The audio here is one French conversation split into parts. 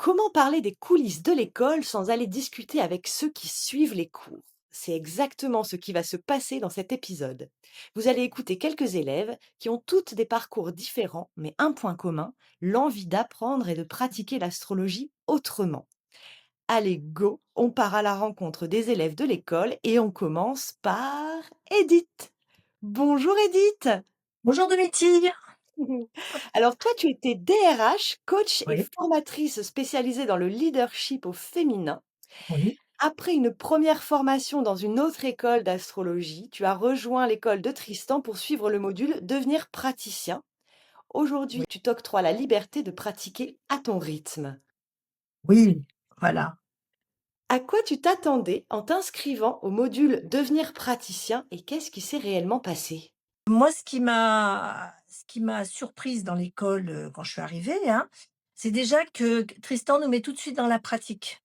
Comment parler des coulisses de l'école sans aller discuter avec ceux qui suivent les cours? C'est exactement ce qui va se passer dans cet épisode. Vous allez écouter quelques élèves qui ont toutes des parcours différents, mais un point commun, l'envie d'apprendre et de pratiquer l'astrologie autrement. Allez, go, on part à la rencontre des élèves de l'école et on commence par Edith. Bonjour Edith. Bonjour Domitille. Alors toi, tu étais DRH, coach et Oui, formatrice spécialisée dans le leadership au féminin. oui, Après une première formation dans une autre école d'astrologie, tu as rejoint l'école de Tristan pour suivre le module Devenir praticien. Aujourd'hui, oui, tu t'octroies la liberté de pratiquer à ton rythme. oui, voilà. À quoi tu t'attendais en t'inscrivant au module Devenir praticien et qu'est-ce qui s'est réellement passé? Moi, ce qui m'a surprise dans l'école, quand je suis arrivée, hein, c'est déjà que Tristan nous met tout de suite dans la pratique.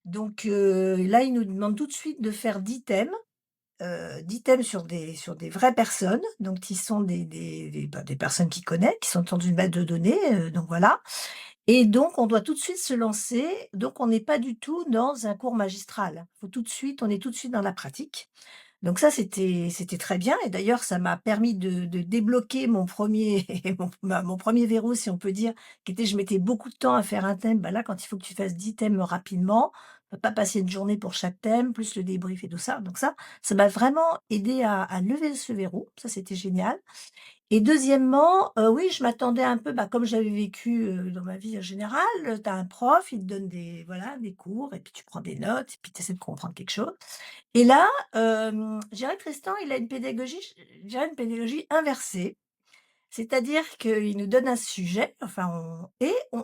Donc, là, il nous demande tout de suite de faire 10 thèmes sur des vraies personnes, donc qui sont des personnes qu'il connaît, qui sont dans une base de données, donc voilà. Et donc on doit tout de suite se lancer, donc on n'est pas du tout dans un cours magistral. Faut tout de suite On est tout de suite dans la pratique. Donc ça, c'était très bien et d'ailleurs ça m'a permis de débloquer mon premier mon 1er verrou, si on peut dire, qui était je mettais beaucoup de temps à faire un thème. Bah, là, quand il faut que tu fasses 10 thèmes rapidement, on peut pas passer une journée pour chaque thème, plus le débrief et tout ça. Donc ça m'a vraiment aidé à lever ce verrou. Ça, c'était génial. Et deuxièmement, oui, je m'attendais un peu, bah, comme j'avais vécu, dans ma vie en général, tu as un prof, il te donne des voilà, des cours et puis tu prends des notes et puis tu essaies de comprendre quelque chose. Et là, je dirais que Tristan, il a une pédagogie, je dirais une pédagogie inversée. C'est-à-dire qu'il nous donne un sujet, enfin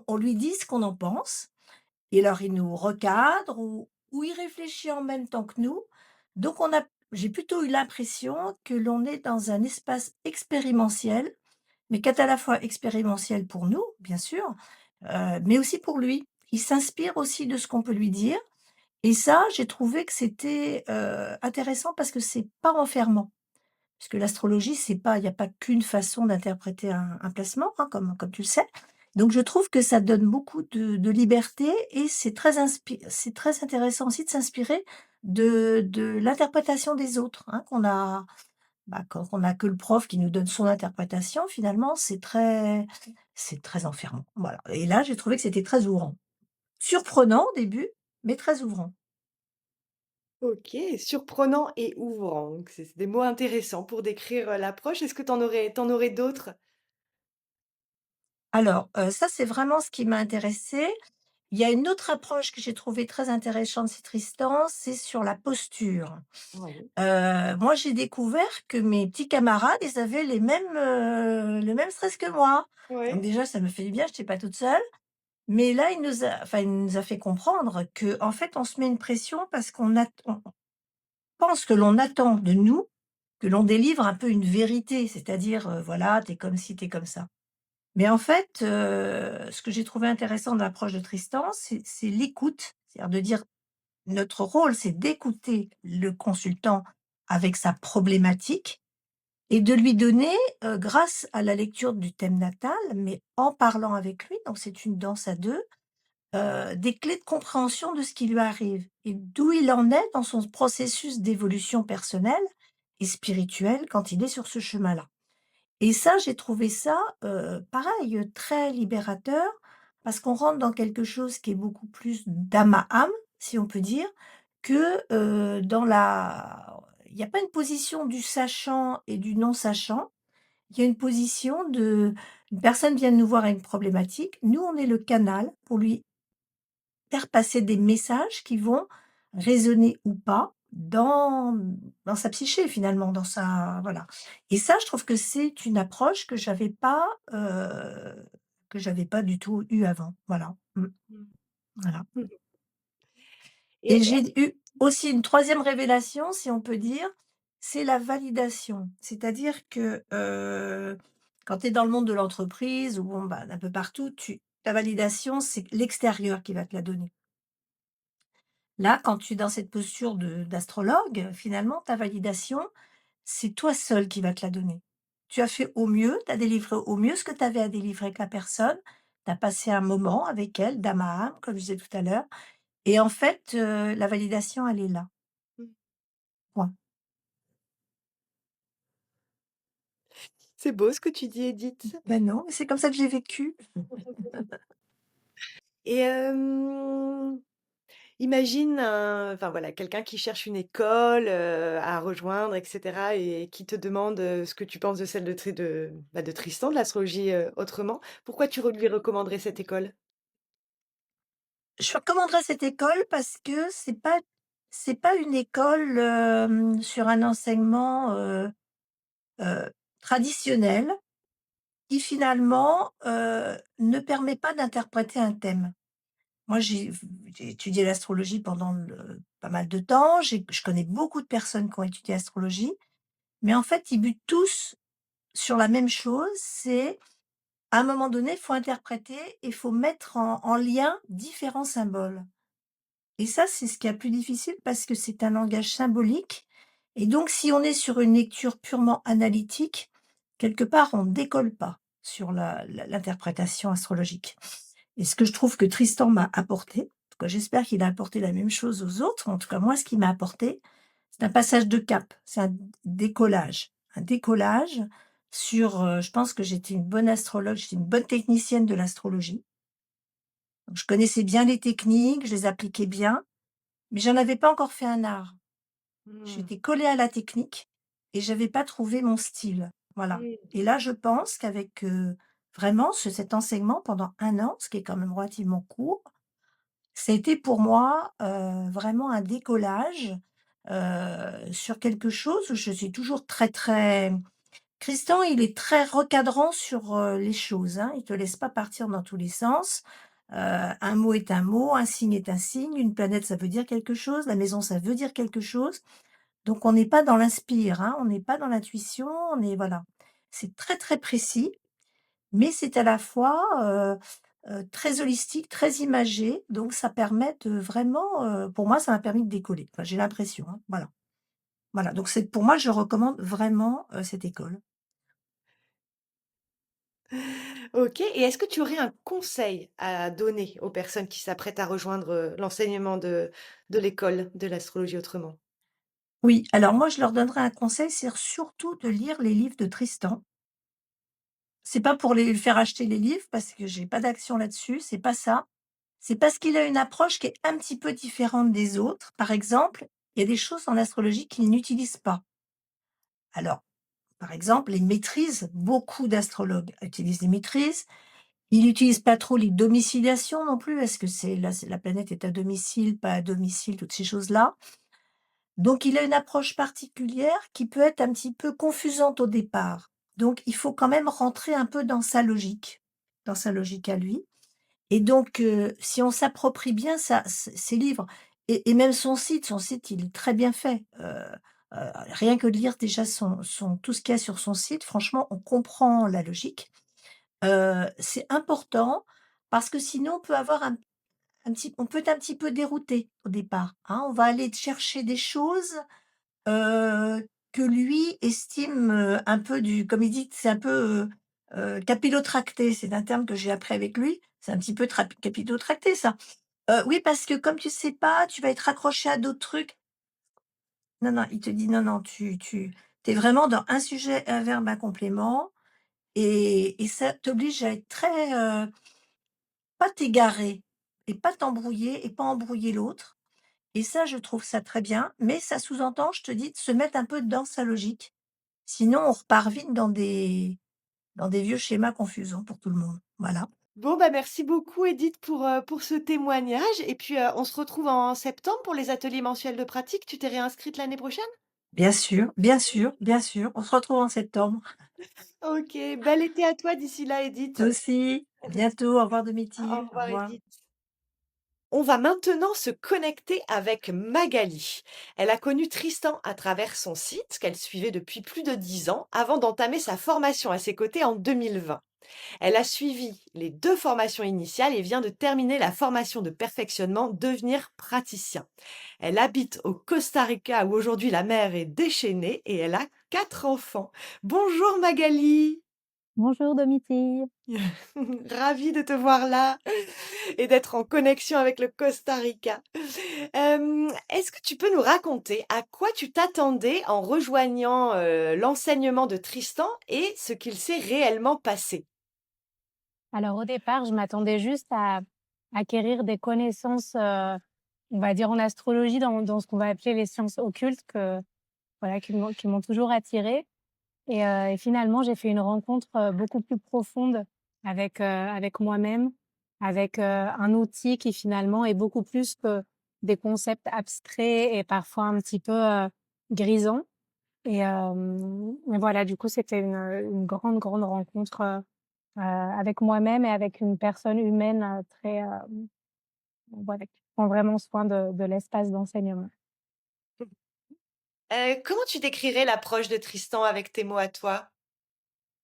on lui dit ce qu'on en pense et alors il nous recadre ou il réfléchit en même temps que nous. Donc j'ai plutôt eu l'impression que l'on est dans un espace expérimentiel, mais qui est à la fois expérimentiel pour nous, bien sûr, mais aussi pour lui. Il s'inspire aussi de ce qu'on peut lui dire et ça, j'ai trouvé que c'était, intéressant parce que c'est pas enfermant. Puisque l'astrologie, c'est pas il y a pas qu'une façon d'interpréter un placement, hein, comme tu le sais. Donc je trouve que ça donne beaucoup de liberté et c'est très intéressant aussi de s'inspirer de l'interprétation des autres, hein, quand on a que le prof qui nous donne son interprétation, finalement, c'est très enfermant, voilà. Et là, j'ai trouvé que c'était très ouvrant. Surprenant au début, mais très ouvrant. Ok, surprenant et ouvrant. Donc, c'est des mots intéressants pour décrire l'approche. Est-ce que t'en aurais d'autres? Alors, ça, c'est vraiment ce qui m'a intéressée. Il y a une autre approche que j'ai trouvée très intéressante chez Tristan, c'est sur la posture. Oui. Moi, j'ai découvert que mes petits camarades, ils avaient le même stress que moi. Donc Ouais. déjà, ça me fait du bien, j'étais pas toute seule. Mais là, il nous a fait comprendre que en fait, on se met une pression parce on pense que l'on attend de nous que l'on délivre un peu une vérité, c'est-à-dire, voilà, tu es comme ci, tu es comme ça. Mais en fait, ce que j'ai trouvé intéressant dans l'approche de Tristan, c'est l'écoute. C'est-à-dire de dire notre rôle, c'est d'écouter le consultant avec sa problématique et de lui donner, grâce à la lecture du thème natal, mais en parlant avec lui, donc c'est une danse à 2, des clés de compréhension de ce qui lui arrive et d'où il en est dans son processus d'évolution personnelle et spirituelle quand il est sur ce chemin-là. Et ça, j'ai trouvé ça, pareil, très libérateur parce qu'on rentre dans quelque chose qui est beaucoup plus d'âme à âme, si on peut dire, que, il y a pas une position du sachant et du non sachant. Il y a une position une personne vient nous voir avec une problématique. Nous, on est le canal pour lui faire passer des messages qui vont résonner ou pas dans sa psyché finalement, dans sa voilà. Et ça, je trouve que c'est une approche que j'avais pas du tout eu avant. Voilà. Mmh. Voilà. Et Et est-ce j'ai eu aussi une troisième révélation, si on peut dire, c'est la validation. C'est-à-dire que, quand tu es dans le monde de l'entreprise ou bon, bah, d'un peu partout, ta validation, c'est l'extérieur qui va te la donner. Là, quand tu es dans cette posture d'astrologue, finalement, ta validation, c'est toi seul qui va te la donner. Tu as fait au mieux, tu as délivré au mieux ce que tu avais à délivrer avec la personne, tu as passé un moment avec elle d'âme à âme, comme je disais tout à l'heure et en fait, la validation, elle est là, Mmh. point. C'est beau ce que tu dis, Edith. Ben non, mais c'est comme ça que j'ai vécu. Et imagine enfin voilà, quelqu'un qui cherche une école, à rejoindre et cetera et qui te demande, ce que tu penses de celle de Tristan, de l'astrologie, autrement. Pourquoi tu lui recommanderais cette école? Je recommanderais cette école parce que c'est pas une école, sur un enseignement, heu, traditionnel qui finalement, ne permet pas d'interpréter un thème. Moi, j'ai étudié l'astrologie pendant pas mal de temps, je connais beaucoup de personnes qui ont étudié l'astrologie, mais en fait, ils butent tous sur la même chose, c'est à un moment donné, il faut interpréter et il faut mettre en lien différents symboles. Et ça, c'est ce qui est le plus difficile parce que c'est un langage symbolique et donc si on est sur une lecture purement analytique, quelque part, on ne décolle pas sur l'interprétation astrologique. Et ce que je trouve que Tristan m'a apporté, en tout cas j'espère qu'il a apporté la même chose aux autres, en tout cas moi ce qu'il m'a apporté, c'est un passage de cap, c'est décollage. Un décollage sur, je pense que j'étais une bonne astrologue, j'étais une bonne technicienne de l'astrologie. Donc je connaissais bien les techniques, je les appliquais bien, mais j'en avais pas encore fait un art. Mmh. J'étais collée à la technique et j'avais pas trouvé mon style. Voilà. Mmh. Et là, je pense qu'avec, vraiment cet enseignement pendant 1 an, ce qui est quand même relativement court, ça a été pour moi, vraiment un décollage, sur quelque chose où je suis toujours très, très Tristan, il est très recadrant sur, les choses, hein. Il te laisse pas partir dans tous les sens. Un mot est un mot, un signe est un signe, une planète, ça veut dire quelque chose, la maison, ça veut dire quelque chose. Donc on n'est pas dans l'inspire, hein, on n'est pas dans l'intuition, on est voilà. C'est très, très précis, mais c'est à la fois, très holistique, très imagé, donc ça permet de vraiment, pour moi, ça m'a permis de décoller. Enfin, j'ai l'impression, hein, voilà. Voilà, donc c'est pour moi, je recommande vraiment, cette école. OK, et est-ce que tu aurais un conseil à donner aux personnes qui s'apprêtent à rejoindre, l'enseignement de l'école de l'astrologie autrement? Oui, alors moi, je leur donnerais un conseil, c'est surtout de lire les livres de Tristan. C'est pas pour les lui faire acheter les livres parce que j'ai pas d'action là-dessus, c'est pas ça. C'est parce qu'il a une approche qui est un petit peu différente des autres. Par exemple, il y a des choses en astrologie qu'il n'utilise pas. Alors, par exemple, les maîtrises, beaucoup d'astrologues utilisent les maîtrises. Il n'utilise pas trop les domiciliations non plus, est-ce que c'est la planète est à domicile, pas à domicile, toutes ces choses-là. Donc il a une approche particulière qui peut être un petit peu confusante au départ. Donc il faut quand même rentrer un peu dans sa logique à lui et donc si on s'approprie bien ses livres et même son site il est très bien fait. Rien que de lire déjà son tout ce qu'il y a sur son site, franchement, on comprend la logique. C'est important parce que sinon on peut avoir un petit on peut être un petit peu dérouté au départ, hein. On va aller chercher des choses que lui estime, un peu du comme il dit, c'est un peu, capillotracté. C'est un terme que j'ai appris avec lui. C'est un petit peu capillotracté ça. Oui, parce que comme tu sais pas, tu vas être accroché à d'autres trucs. Non, non, il te dit: «Non, non, tu es vraiment dans un sujet, un verbe, un complément» et ça t'oblige à être très, pas t'égarer et pas t'embrouiller et pas embrouiller l'autre et ça, je trouve ça très bien, mais ça sous-entend, je te dis, de se mettre un peu dans sa logique. Sinon, on repart vite dans des vieux schémas confusants pour tout le monde. Voilà. Bon, bah, merci beaucoup Edith pour ce témoignage et puis, on se retrouve en septembre pour les ateliers mensuels de pratique. Tu t'es réinscrite l'année prochaine? Bien sûr, bien sûr, bien sûr. On se retrouve en septembre. OK, bel été à toi d'ici là Edith. Toi aussi. À bientôt. Au revoir Au Domitille. Au revoir revoir. Edith. On va maintenant se connecter avec Magali. Elle a connu Tristan à travers son site, qu'elle suivait depuis plus de 10 ans, avant d'entamer sa formation à ses côtés en 2020. Elle a suivi les 2 formations initiales et vient de terminer la formation de perfectionnement Devenir praticien. Elle habite au Costa Rica où aujourd'hui la mer est déchaînée et elle a 4 enfants. Bonjour Magali! Bonjour Domitille. Ravie de te voir là et d'être en connexion avec le Costa Rica. Est-ce que tu peux nous raconter à quoi tu t'attendais en rejoignant, l'enseignement de Tristan et ce qu'il s'est réellement passé? Alors au départ, je m'attendais juste à acquérir des connaissances, on va dire en astrologie dans ce qu'on va appeler les sciences occultes que voilà, qui m'ont toujours attirée et finalement j'ai fait une rencontre, beaucoup plus profonde avec moi-même, avec, un outil qui finalement est beaucoup plus que des concepts abstraits et parfois un petit peu, grisants et voilà, du coup, c'était une grande, grande rencontre, avec moi-même et avec une personne humaine, très, voilà, qui prend vraiment soin de l'espace d'enseignement. Comment tu décrirais l'approche de Tristan avec tes mots à toi?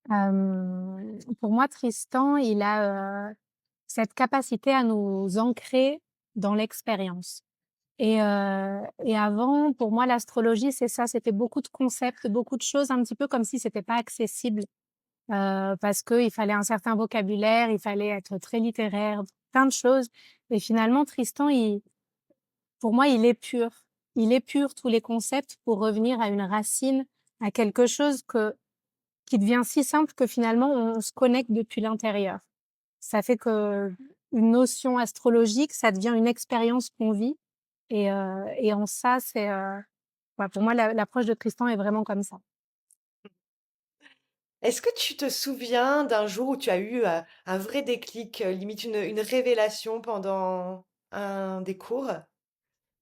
Pour moi, Tristan, il a, cette capacité à nous ancrer dans l'expérience et avant, pour moi, l'astrologie, c'est ça, c'était beaucoup de concepts, beaucoup de choses, un petit peu comme si c'était pas accessible, parce qu'il fallait un certain vocabulaire, il fallait être très littéraire, plein de choses et finalement, Tristan, pour moi, il épure. Il épure tous les concepts pour revenir à une racine, à quelque chose qui devient si simple que finalement on se connecte depuis l'intérieur. Ça fait que une notion astrologique, ça devient une expérience qu'on vit et en ça, c'est, ouais, pour moi l'approche de Tristan est vraiment comme ça. Est-ce que tu te souviens d'un jour où tu as eu, un vrai déclic, limite une révélation pendant un des cours?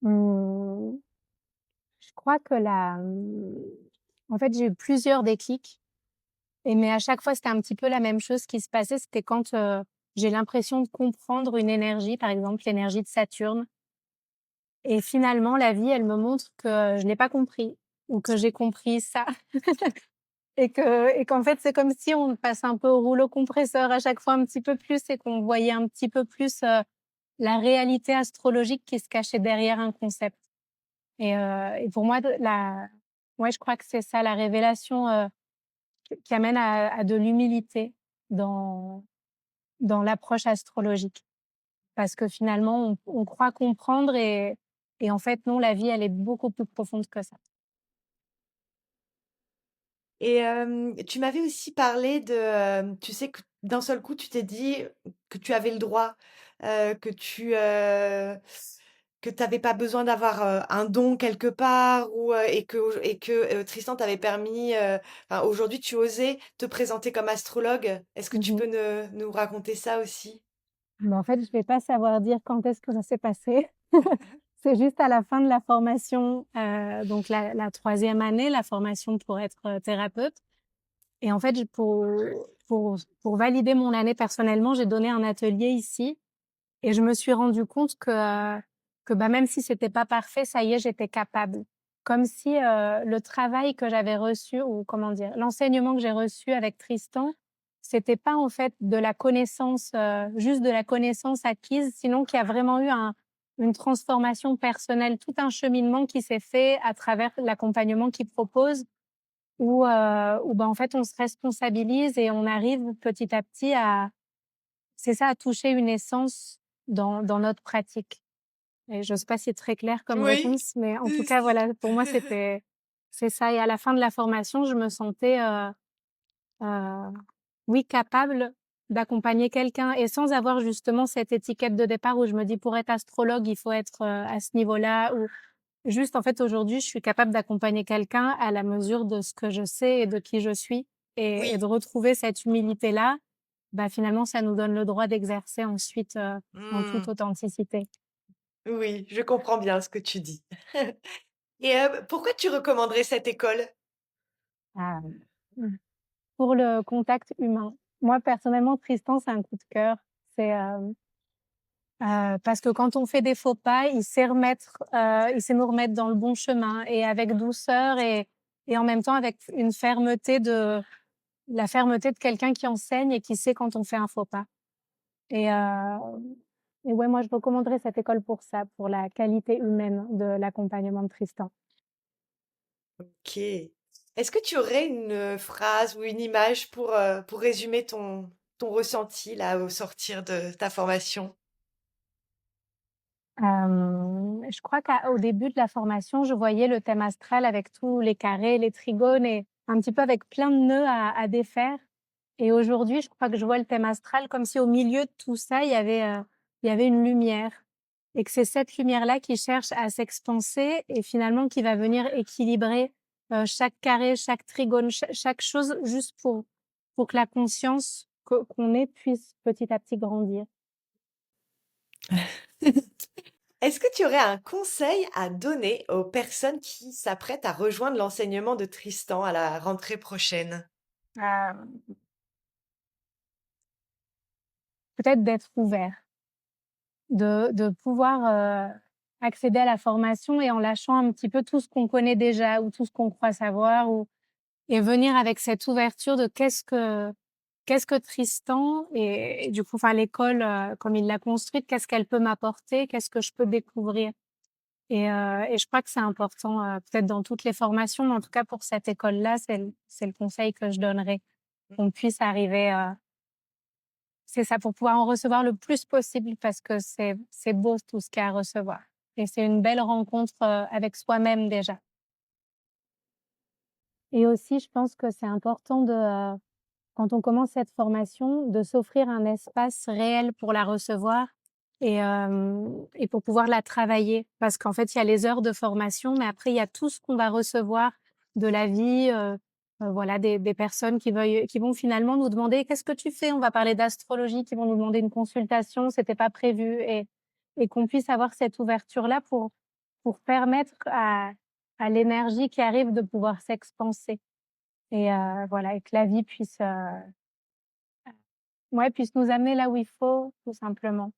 Mmh, je crois que en fait, j'ai eu plusieurs déclics mais à chaque fois, c'était un petit peu la même chose qui se passait. C'était quand, j'ai l'impression de comprendre une énergie, par exemple l'énergie de Saturne et finalement la vie, elle me montre que je n'ai pas compris ou que j'ai compris ça et qu'en fait, c'est comme si on passe un peu au rouleau compresseur à chaque fois un petit peu plus et qu'on voyait un petit peu plus, la réalité astrologique qui se cachait derrière un concept et pour moi, ouais, je crois que c'est ça la révélation, qui amène à de l'humilité dans l'approche astrologique. Parce que finalement, on croit comprendre et en fait non, la vie, elle est beaucoup plus profonde que ça. Et tu m'avais aussi parlé de, tu sais que d'un seul coup, tu t'es dit que tu avais le droit, que que tu avais pas besoin d'avoir, un don quelque part ou Tristan t'avait permis, enfin aujourd'hui tu osais te présenter comme astrologue. Est-ce que tu Mmh. peux nous raconter ça aussi? Mais en fait, je vais pas savoir dire quand est-ce que ça s'est passé. C'est juste à la fin de la formation, donc la 3e année, la formation pour être, thérapeute et en fait, pour valider mon année personnellement, j'ai donné un atelier ici et je me suis rendu compte que, bah, même si c'était pas parfait, ça y est, j'étais capable. Comme si, le travail que j'avais reçu ou comment dire? L'enseignement que j'ai reçu avec Tristan, c'était pas en fait de la connaissance, juste de la connaissance acquise, sinon qu'il y a vraiment eu une transformation personnelle, tout un cheminement qui s'est fait à travers l'accompagnement qu'il propose où, bah, en fait, on se responsabilise et on arrive petit à petit à c'est ça, à toucher une essence dans notre pratique et je sais pas si c'est très clair comme Oui. réponse, mais en tout cas, voilà, pour moi, c'est ça et à la fin de la formation, je me sentais, heu, oui, capable d'accompagner quelqu'un et sans avoir justement cette étiquette de départ où je me dis: «Pour être astrologue, il faut être, à ce niveau-là» ou juste, en fait, aujourd'hui, je suis capable d'accompagner quelqu'un à la mesure de ce que je sais et de qui je suis et Oui. de retrouver cette humilité-là, bah, finalement, ça nous donne le droit d'exercer ensuite, en toute Mmh. authenticité. Oui, je comprends bien ce que tu dis. Et pourquoi tu recommanderais cette école? Ah, mmh. Pour le contact humain. Moi, personnellement, Tristan, c'est un coup de cœur. C'est, parce que quand on fait des faux pas, il sait nous remettre dans le bon chemin et avec douceur et en même temps avec une fermeté de la fermeté de quelqu'un qui enseigne et qui sait quand on fait un faux pas et heu et ouais, moi, je recommanderais cette école pour ça, pour la qualité humaine de l'accompagnement de Tristan. OK. Est-ce que tu aurais une, phrase ou une image pour résumer ton ressenti là, au sortir de ta formation? Je crois qu'au début de la formation, je voyais le thème astral avec tous les carrés, les trigones et un petit peu avec plein de nœuds à défaire. Et aujourd'hui, je crois que je vois le thème astral comme si au milieu de tout ça, il y avait une lumière et que c'est cette lumière-là qui cherche à s'expanser et finalement qui va venir équilibrer, chaque carré, chaque trigone, chaque chose juste pour que la conscience qu'on ait puisse petit à petit grandir. Est-ce que tu aurais un conseil à donner aux personnes qui s'apprêtent à rejoindre l'enseignement de Tristan à la rentrée prochaine? Hem, Peut-être d'être ouvert. De pouvoir, accéder à la formation et en lâchant un petit peu tout ce qu'on connaît déjà ou tout ce qu'on croit savoir ou et venir avec cette ouverture de qu'est-ce que Tristan et du coup, enfin l'école, comme il l'a construite, qu'est-ce qu'elle peut m'apporter? Qu'est-ce que je peux découvrir? Et je crois que c'est important, peut-être dans toutes les formations, mais en tout cas pour cette école-là, c'est le conseil que je donnerais. Qu'on puisse arriver, c'est ça, pour pouvoir en recevoir le plus possible parce que c'est beau tout ce qu'il y a à recevoir et c'est une belle rencontre, avec soi-même déjà. Et aussi, je pense que c'est important quand on commence cette formation, de s'offrir un espace réel pour la recevoir et pour pouvoir la travailler. Parce qu'en fait, il y a les heures de formation, mais après, il y a tout ce qu'on va recevoir de la vie, voilà, des personnes qui vont finalement nous demander: «Qu'est-ce que tu fais?» On va parler d'astrologie, qui vont nous demander une consultation, c'était pas prévu et qu'on puisse avoir cette ouverture-là pour permettre à l'énergie qui arrive de pouvoir s'expanser. Et voilà et que la vie puisse, ouais, puisse nous amener là où il faut, tout simplement.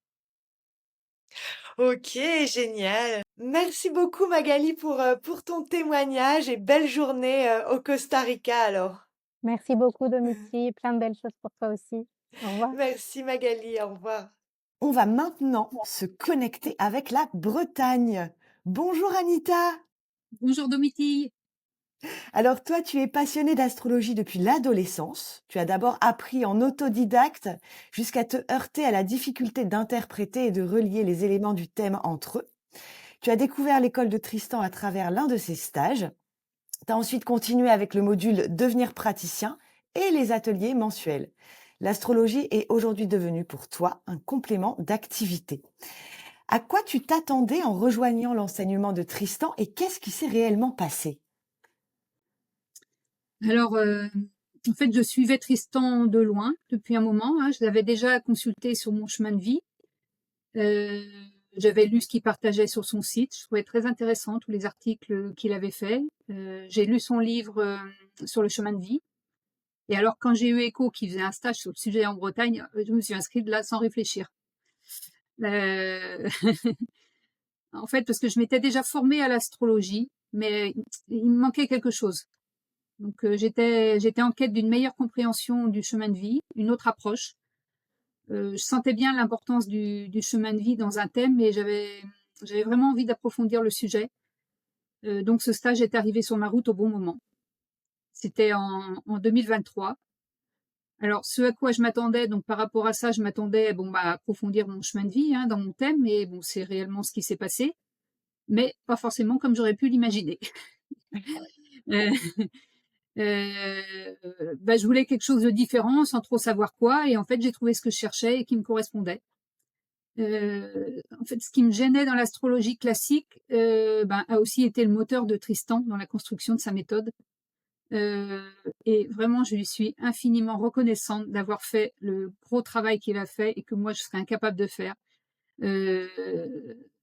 OK, génial. Merci beaucoup Magali pour ton témoignage et belle journée, au Costa Rica alors. Merci beaucoup Domiti, plein de belles choses pour toi aussi. Au revoir. Merci Magali, au revoir. On va maintenant se connecter avec la Bretagne. Bonjour Anita. Bonjour Domitille. Alors toi, tu es passionnée d'astrologie depuis l'adolescence. Tu as d'abord appris en autodidacte jusqu'à te heurter à la difficulté d'interpréter et de relier les éléments du thème entre eux. Tu as découvert l'école de Tristan à travers l'un de ses stages. Tu as ensuite continué avec le module Devenir praticien et les ateliers mensuels. L'astrologie est aujourd'hui devenue pour toi un complément d'activité. À quoi tu t'attendais en rejoignant l'enseignement de Tristan et qu'est-ce qui s'est réellement passé? Alors, en fait, je suivais Tristan de loin depuis un moment, hein. Je l'avais déjà consulté sur mon chemin de vie. Heu, J'avais lu ce qu'il partageait sur son site. Je trouvais très intéressant tous les articles qu'il avait faits. J'ai lu son livre, sur le chemin de vie et alors quand j'ai eu écho qu'il faisait un stage sur le sujet en Bretagne, je me suis inscrite là sans réfléchir. Heu, En fait, parce que je m'étais déjà formée à l'astrologie, mais il me manquait quelque chose. Donc j'étais en quête d'une meilleure compréhension du chemin de vie, une autre approche. Je sentais bien l'importance du chemin de vie dans un thème et j'avais vraiment envie d'approfondir le sujet. Donc ce stage est arrivé sur ma route au bon moment. C'était en 2023. Alors ce à quoi je m'attendais, donc par rapport à ça, je m'attendais bon bah à approfondir mon chemin de vie, hein, dans mon thème et bon c'est réellement ce qui s'est passé, mais pas forcément comme j'aurais pu l'imaginer. Heu Bah, je voulais quelque chose de différent sans trop savoir quoi et en fait, j'ai trouvé ce que je cherchais et qui me correspondait. En fait, ce qui me gênait dans l'astrologie classique, ben, a aussi été le moteur de Tristan dans la construction de sa méthode. Heu et vraiment, je lui suis infiniment reconnaissante d'avoir fait le gros travail qu'il a fait et que moi, je serais incapable de faire. Heu,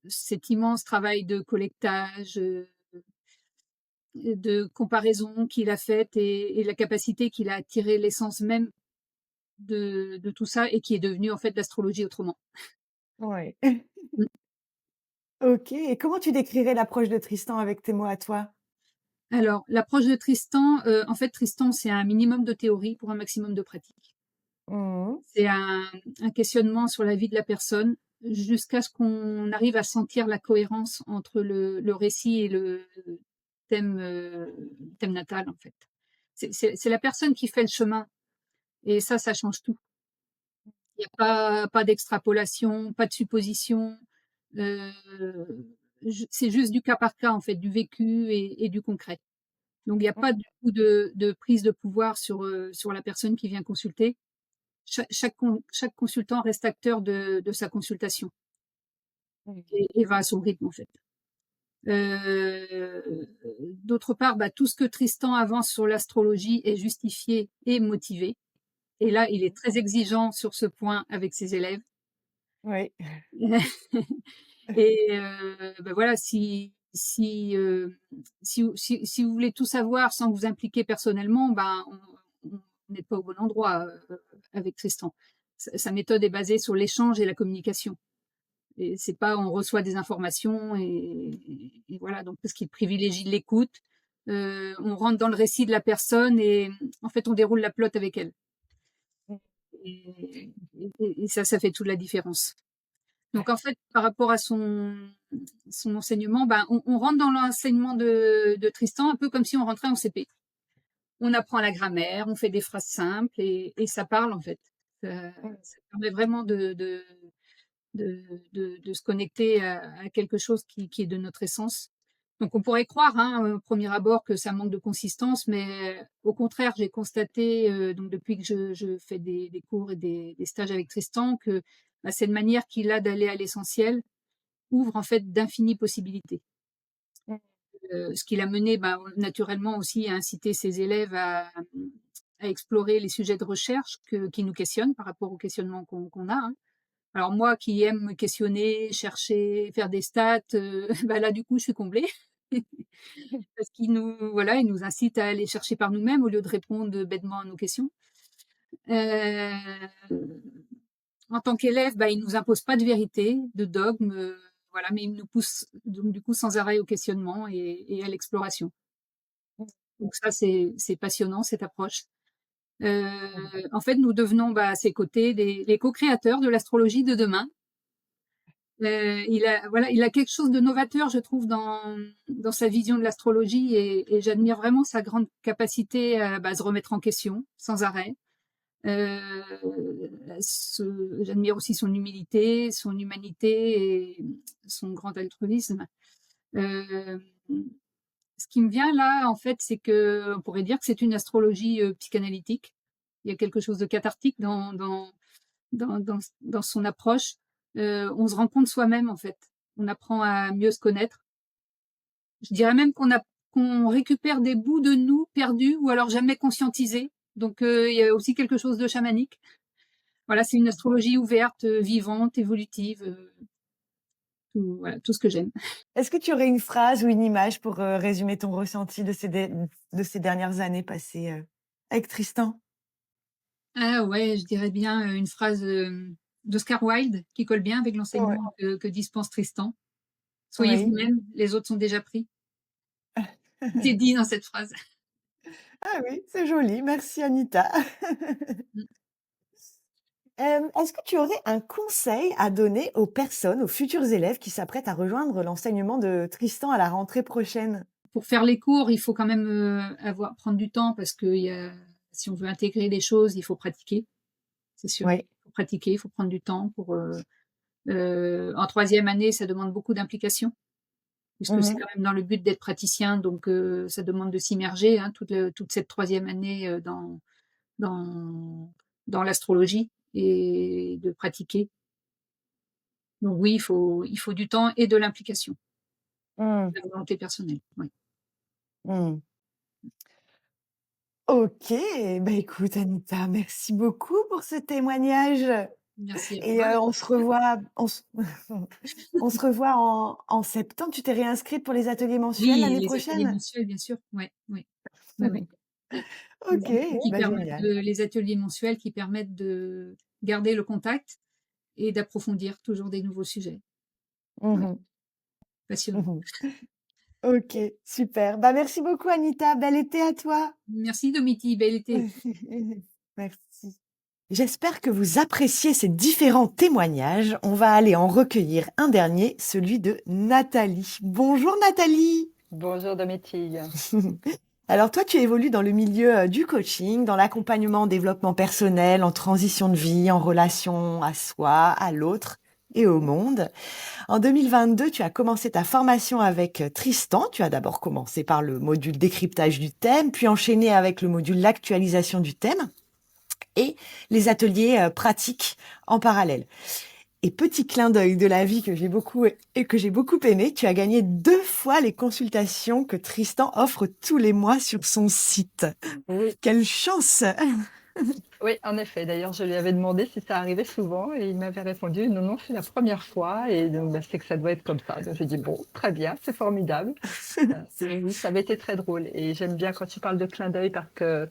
Cet immense travail de collectage, de comparaison qu'il a faite et la capacité qu'il a à tirer l'essence même de tout ça et qui est devenu en fait l'astrologie autrement. Ouais. Mmh. OK, et comment tu décrirais l'approche de Tristan avec tes mots à toi? Alors l'approche de Tristan, en fait Tristan c'est un minimum de théorie pour un maximum de pratique. Mmh. C'est un questionnement sur la vie de la personne jusqu'à ce qu'on arrive à sentir la cohérence entre le récit thème natal, en fait. C'est la personne qui fait le chemin et ça change tout. Il y a pas d'extrapolation, pas de supposition, heu, c'est juste du cas par cas, en fait, du vécu et du concret. Donc il y a pas du tout de prise de pouvoir sur la personne qui vient consulter. Chaque consultant reste acteur de sa consultation et va à son rythme, en fait. D'autre part, bah, tout ce que Tristan avance sur l'astrologie est justifié et motivé et là, il est très exigeant sur ce point avec ses élèves. Oui. Et bah, voilà, si vous voulez tout savoir sans vous impliquer personnellement, ben, on vous n'êtes pas au bon endroit, avec Tristan. Sa méthode est basée sur l'échange et la communication et c'est pas on reçoit des informations et voilà, donc parce qu'il privilégie l'écoute, on rentre dans le récit de la personne et en fait, on déroule la pelote avec elle et ça fait toute la différence. Donc en fait, par rapport à son enseignement, ben, on rentre dans l'enseignement de Tristan un peu comme si on rentrait en CP. On apprend la grammaire, on fait des phrases simples et ça parle en fait. Ça permet vraiment de se connecter à quelque chose qui est de notre essence. Donc on pourrait croire, hein, au premier abord que ça manque de consistance, mais au contraire, j'ai constaté, donc depuis que je fais des cours et des stages avec Tristan que, bah, cette manière qu'il a d'aller à l'essentiel ouvre en fait d'infinies possibilités. Ce qui l'a mené, bah, naturellement aussi à inciter ses élèves à explorer les sujets de recherche qui nous questionnent par rapport aux questionnements qu'on a, hein. Alors moi qui aime me questionner, chercher, faire des stats, bah, là du coup je suis comblée. Parce qu'il nous voilà, il nous incite à aller chercher par nous-mêmes au lieu de répondre bêtement à nos questions. Heu, En tant qu'élève, bah, il nous impose pas de vérité, de dogme, voilà, mais il nous pousse donc du coup sans arrêt au questionnement et à l'exploration. Donc ça c'est passionnant cette approche. Heu, En fait, nous devenons, bah, à ses côtés les co-créateurs de l'astrologie de demain. Il a quelque chose de novateur, je trouve, dans sa vision de l'astrologie et j'admire vraiment sa grande capacité à, bah, se remettre en question sans arrêt. Heu, J'admire aussi son humilité, son humanité et son grand altruisme. Hem, Ce qui me vient là, en fait, c'est qu'on pourrait dire que c'est une astrologie, psychanalytique. Il y a quelque chose de cathartique dans son approche. On se rend compte soi-même, en fait. On apprend à mieux se connaître. Je dirais même qu'on récupère des bouts de nous perdus ou alors jamais conscientisés. Donc, il y a aussi quelque chose de chamanique. Voilà, c'est une astrologie ouverte, vivante, évolutive, voilà, tout ce que j'aime. Est-ce que tu aurais une phrase ou une image pour, résumer ton ressenti de ces dernières années passées, avec Tristan? Ah ouais, je dirais bien, une phrase, d'Oscar Wilde qui colle bien avec Ouais. l'enseignement que dispense Tristan. «Soyez Oui. vous-même, les autres sont déjà pris». C'est dit dans cette phrase. Ah oui, c'est joli, merci Anita. Mmh. Est-ce que tu aurais un conseil à donner aux personnes, aux futurs élèves qui s'apprêtent à rejoindre l'enseignement de Tristan à la rentrée prochaine? Pour faire les cours, il faut quand même, prendre du temps parce que si on veut intégrer les choses, il faut pratiquer, c'est sûr. Oui. Il faut pratiquer, il faut prendre du temps pour, en troisième année, ça demande beaucoup d'implication puisque c'est Mmh. quand même dans le but d'être praticien donc ça demande de s'immerger, hein, toute cette troisième année, dans dans l'astrologie et de pratiquer. Donc oui, il faut du temps et de l'implication, Mmh. de la volonté personnelle, oui. Mmh. OK, bah, écoute Anita, merci beaucoup pour ce témoignage Merci à et toi. on se revoit en septembre. Tu t'es réinscrite pour les ateliers mensuels Oui, l'année les ateliers prochaine? mensuels, bien sûr. Ouais, ouais. Ouais, ouais. OK, Qui bah, permettent génial. les ateliers mensuels qui permettent de garder le contact et d'approfondir toujours des nouveaux sujets. Ouais, Mmh. passionnant. Mmh. OK, super. Bah, merci beaucoup Anita, bel été à toi. Merci Domiti, bel été. Merci. J'espère que vous appréciez ces différents témoignages. On va aller en recueillir un dernier, celui de Nathalie. Bonjour Nathalie. Bonjour Dométille. Alors toi, tu évolues dans le milieu du coaching, dans l'accompagnement au développement personnel, en transition de vie, en relation à soi, à l'autre et au monde. En 2022, tu as commencé ta formation avec Tristan. Tu as d'abord commencé par le module décryptage du thème, puis enchaîné avec le module l'actualisation du thème et les ateliers pratiques en parallèle. Et petit clin d'œil de la vie que j'ai beaucoup aimé, tu as gagné 2 fois les consultations que Tristan offre tous les mois sur son site. Oui, Quelle chance! oui, en effet. D'ailleurs, je lui avais demandé si ça arrivait souvent et il m'avait répondu non, non, c'est la première fois. Et donc, bah, c'est que ça doit être comme ça. Donc, j'ai dit bon, très bien, c'est formidable. Oui, ça avait été très drôle. Et j'aime bien quand tu parles de clin d'œil parce que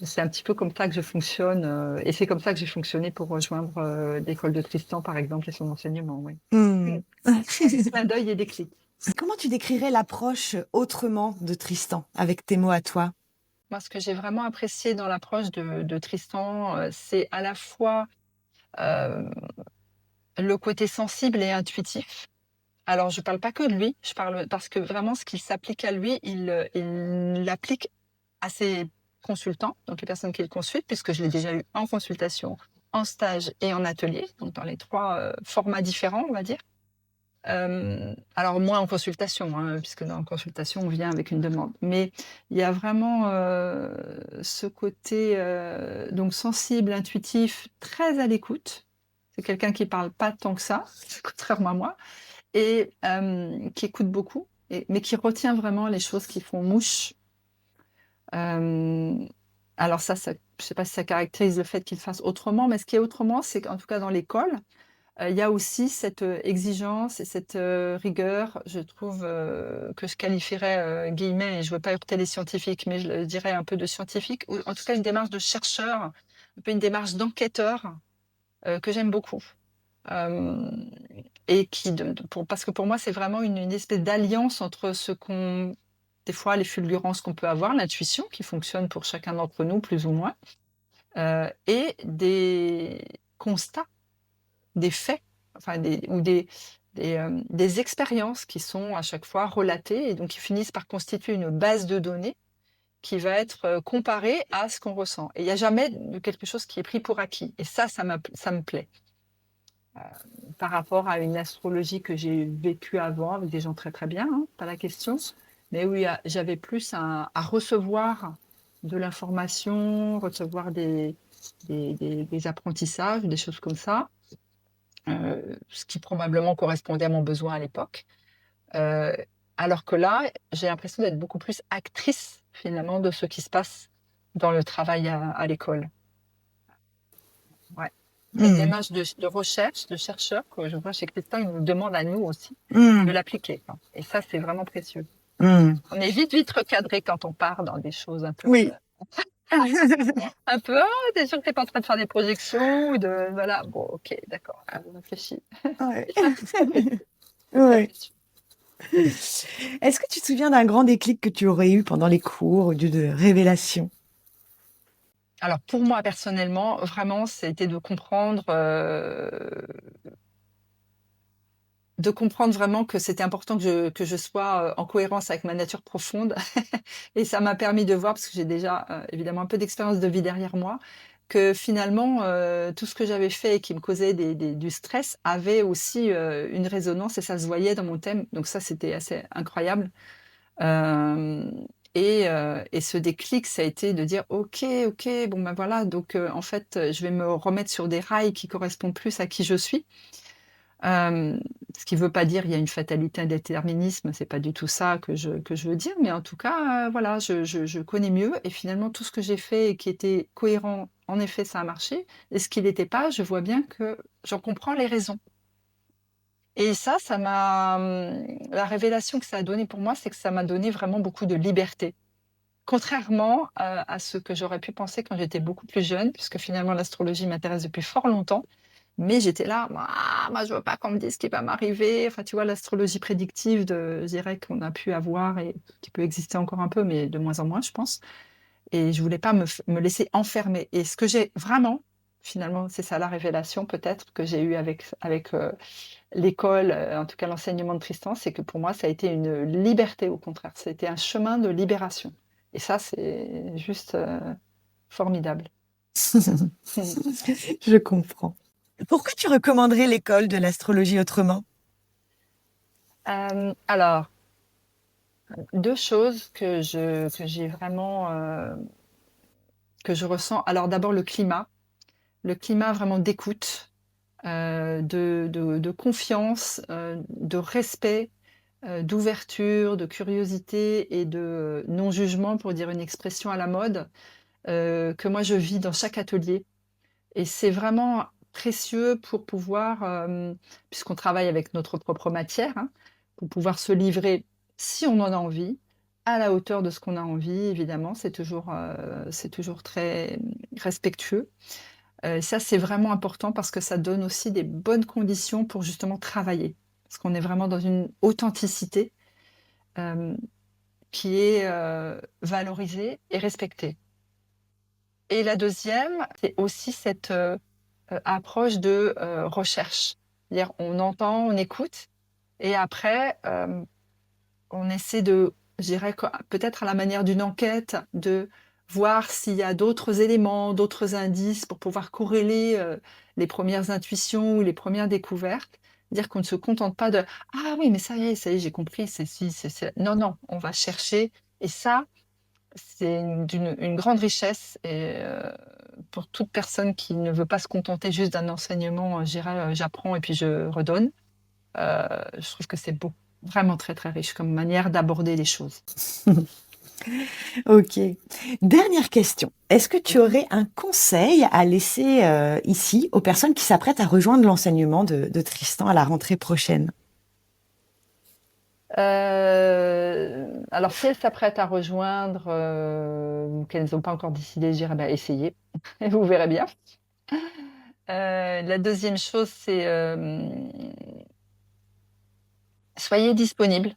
c'est un petit peu comme ça que je fonctionne. Et c'est comme ça que j'ai fonctionné pour rejoindre l'école de Tristan, par exemple, et son enseignement. Oui. Hmm. Des clins d'œil et des clics. Comment tu décrirais l'approche autrement de Tristan, avec tes mots à toi? Moi, ce que j'ai vraiment apprécié dans l'approche de Tristan, c'est à la fois euh, le côté sensible et intuitif. Alors, je parle pas que de lui, je parle parce que vraiment, ce qui s'applique à lui, il l'applique à ses consultants, donc les personnes qu'il consulte, puisque je l'ai déjà eu en consultation, en stage et en atelier, donc dans les 3 formats différents, on va dire. Alors moins en consultation, hein, puisque dans la consultation, on vient avec une demande. Mais il y a vraiment ce côté donc sensible, intuitif, très à l'écoute. C'est quelqu'un qui parle pas tant que ça, contrairement à moi, et qui écoute beaucoup, mais qui retient vraiment les choses qui font mouche. Euh, alors ça, je sais pas si ça caractérise le fait qu'il fasse autrement, mais ce qui est autrement, c'est qu'en tout cas dans l'école, il y a aussi cette exigence et cette rigueur, je trouve, que je qualifierais, guillemets, et je veux pas heurter les scientifiques, mais je le dirais un peu de scientifique, ou en tout cas une démarche de chercheur, un peu une démarche d'enquêteur, que j'aime beaucoup. Euh, et parce que pour moi, c'est vraiment une espèce d'alliance entre des fois, les fulgurances qu'on peut avoir, l'intuition qui fonctionne pour chacun d'entre nous, plus ou moins, et des constats, des faits, enfin des expériences qui sont à chaque fois relatées et donc qui finissent par constituer une base de données qui va être comparée à ce qu'on ressent. Et il n'y a jamais quelque chose qui est pris pour acquis. Et ça me plaît. Par rapport à une astrologie que j'ai vécue avant avec des gens très très bien, hein, pas la question. Mais oui, j'avais plus à recevoir de l'information, recevoir des apprentissages, des choses comme ça. Ce qui probablement correspondait à mon besoin à l'époque. Euh, alors que là, j'ai l'impression d'être beaucoup plus actrice finalement de ce qui se passe dans le travail à l'école. Ouais. C'est une Hmm. démarche de recherche, de chercheur, que je vois chez Christin, il nous demande à nous aussi Hmm. de l'appliquer, hein. Et ça, c'est vraiment précieux. Hmm. On est vite recadré quand on part dans des choses un peu, Oui. t'es sûr que t'es pas en train de faire des projections ou voilà, bon, ok, d'accord, on réfléchit. Ouais. Et ça, c'est très Ouais. précieux. Est-ce que tu te souviens d'un grand déclic que tu aurais eu pendant les cours ou de révélation? Alors pour moi personnellement, vraiment, c'était de comprendre vraiment que c'était important que je sois en cohérence avec ma nature profonde. Et ça m'a permis de voir, parce que j'ai déjà évidemment un peu d'expérience de vie derrière moi, que finalement, tout ce que j'avais fait et qui me causait du stress avait aussi une résonance et ça se voyait dans mon thème. Donc ça, c'était assez incroyable. Euh, et ce déclic, ça a été de dire, OK, bon ben voilà, donc en fait, je vais me remettre sur des rails qui correspondent plus à qui je suis. Ce qui ne veut pas dire il y a une fatalité, un déterminisme, c'est pas du tout ça que je veux dire, mais en tout cas, voilà, je connais mieux et finalement tout ce que j'ai fait et qui était cohérent, en effet, ça a marché. Et ce qui l'était pas, je vois bien que j'en comprends les raisons. Et ça la révélation que ça a donné pour moi, c'est que ça m'a donné vraiment beaucoup de liberté. Contrairement à ce que j'aurais pu penser quand j'étais beaucoup plus jeune, puisque finalement l'astrologie m'intéresse depuis fort longtemps. Mais j'étais là, moi je veux pas qu'on me dise ce qui va m'arriver. Enfin, tu vois, l'astrologie prédictive, je dirais qu'on a pu avoir et qui peut exister encore un peu, mais de moins en moins, je pense. Et je voulais pas me laisser enfermer. Et ce que j'ai vraiment finalement, c'est ça la révélation peut-être que j'ai eue avec l'école, en tout cas l'enseignement de Tristan, c'est que pour moi, ça a été une liberté au contraire. Ça a été un chemin de libération et ça, c'est juste, formidable. Je comprends. Pourquoi tu recommanderais l'école de l'astrologie autrement? Alors, 2 choses que j'ai vraiment, que je ressens. Alors d'abord le climat vraiment d'écoute, de confiance, de respect, d'ouverture, de curiosité et de non-jugement, pour dire une expression à la mode, que moi je vis dans chaque atelier. Et c'est vraiment précieux pour pouvoir, puisqu'on travaille avec notre propre matière, hein, pour pouvoir se livrer, si on en a envie, à la hauteur de ce qu'on a envie, évidemment. C'est toujours très respectueux. Ça, c'est vraiment important parce que ça donne aussi des bonnes conditions pour justement travailler. Parce qu'on est vraiment dans une authenticité, hem, qui est, valorisée et respectée. Et la deuxième, c'est aussi cette, approche de, recherche. C'est-à-dire on entend, on écoute et après, on essaie de, je dirais que peut-être à la manière d'une enquête, de voir s'il y a d'autres éléments, d'autres indices pour pouvoir corréler, les premières intuitions ou les premières découvertes. Dire qu'on ne se contente pas de: «Ah oui, mais ça y est, j'ai compris, c'est ci, c'est ça». Non, non, on va chercher et ça, c'est une grande richesse et pour toute personne qui ne veut pas se contenter juste d'un enseignement, je dirais, j'apprends et puis je redonne, je trouve que c'est beau, vraiment très, très riche comme manière d'aborder les choses. OK. Dernière question. Est-ce que tu aurais un conseil à laisser, ici aux personnes qui s'apprêtent à rejoindre l'enseignement de Tristan à la rentrée prochaine? Alors si elles s'apprêtent à rejoindre, ou qu'elles n'ont pas encore décidé, je dirais: «Bah, essayez et vous verrez bien». La deuxième chose, c'est, soyez disponibles,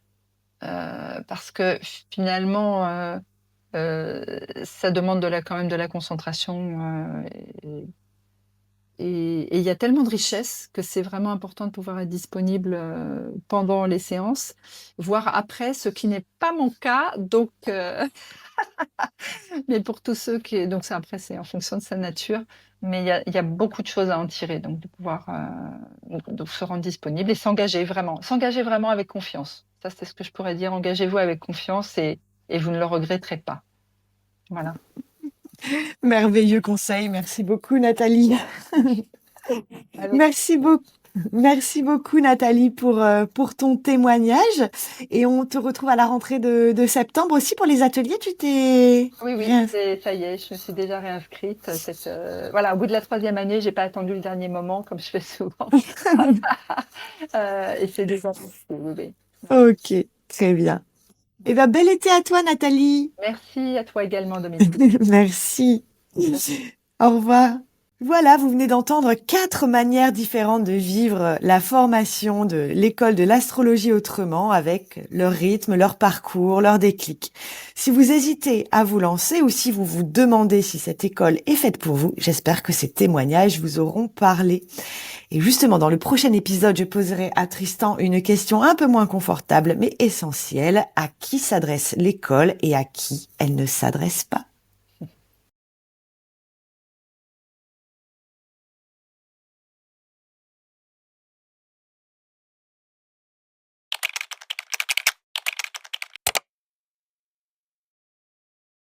parce que finalement, ça demande quand même de la concentration, et il y a tellement de richesses que c'est vraiment important de pouvoir être disponible, pendant les séances, voire après, ce qui n'est pas mon cas. Donc mais pour tous ceux qui donc ça après c'est en fonction de sa nature, mais il y a beaucoup de choses à en tirer, donc de pouvoir, donc se rendre disponible et s'engager vraiment avec confiance. Ça, c'est ce que je pourrais dire, engagez-vous avec confiance et vous ne le regretterez pas. Voilà. Merveilleux conseil. Merci beaucoup, Nathalie. Avec Merci beaucoup. Merci beaucoup Nathalie pour ton témoignage et on te retrouve à la rentrée de septembre aussi pour les ateliers. Tu t'es Oui, oui, réin- ça y est, je me suis déjà réinscrite. Voilà, au bout de la 3e année, j'ai pas attendu le dernier moment comme je fais souvent. Et c'est déjà passé, oui, oui. Ok, très bien. Eh ben, bel été à toi Nathalie. Merci à toi également, Dominique. Merci. Au revoir. Voilà, vous venez d'entendre 4 manières différentes de vivre la formation de l'école de l'astrologie autrement avec leur rythme, leur parcours, leur déclic. Si vous hésitez à vous lancer ou si vous vous demandez si cette école est faite pour vous, j'espère que ces témoignages vous auront parlé. Et justement, dans le prochain épisode, je poserai à Tristan une question un peu moins confortable mais essentielle. À qui s'adresse l'école et à qui elle ne s'adresse pas?